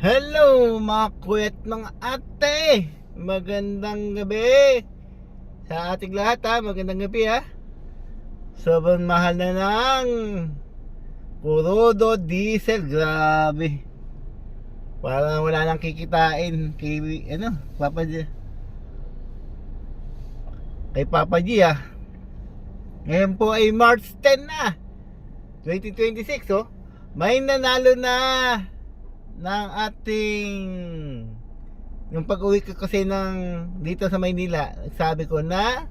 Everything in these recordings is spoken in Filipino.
Hello mga kuya't mga ate. Magandang gabi sa ating lahat ha. Magandang gabi ha. Sobrang mahal na ng crudo diesel. Grabe. Parang wala nang kikitain kay Papa G. Kay Papa G ha. Ngayon po ay March 10 na 2026 oh. May nanalo na ng ating yung pag-uwi ko kasi dito sa Maynila, sabi ko na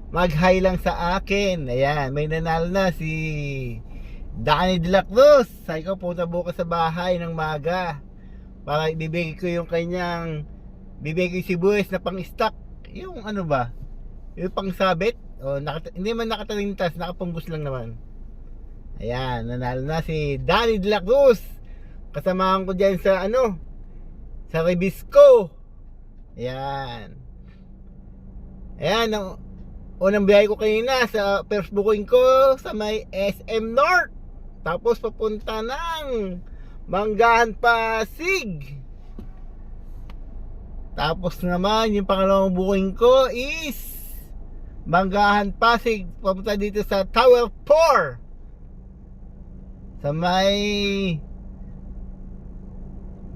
mag-hi lang sa akin. Ayan, may nanalo na si Danny de la Cruz. Sabi ko punta bukas sa bahay ng maga para ibibigay ko yung kanyang bibigay si Buwes na pang-stock. Yung ano ba? Yung pang-sabit. Hindi man nakatalintas, nakapunggos lang naman. Ayan, nanalo na si Danny de la Cruz. Kasamahan ko dyan sa sa Ribisco. Ayan. Ayan, ang unang biyahe ko kanina sa first booking ko sa may SM North. Tapos papunta ng Manggahan, Pasig. Tapos naman yung pangalawang booking ko is Manggahan, Pasig. Papunta dito sa Tower 4 sa may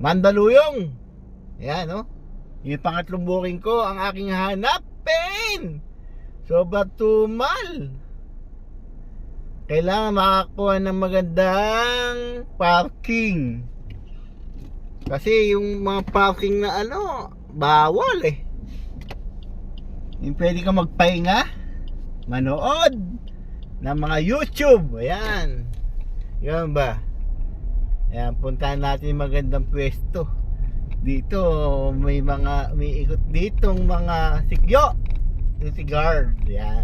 Mandaluyong. Ayan no. Yung pangatlong booking ko ang aking hanapin. Sobrang tumal. Kailangan makakuha ng magandang parking. Kasi yung mga parking na bawal eh. Yung pwede ka magpahinga, manood ng mga YouTube. Ayan. Yan ba? Ayan, puntahan natin yung magandang pwesto. Dito may ikot ditong mga sikyo, security guard. Ayan.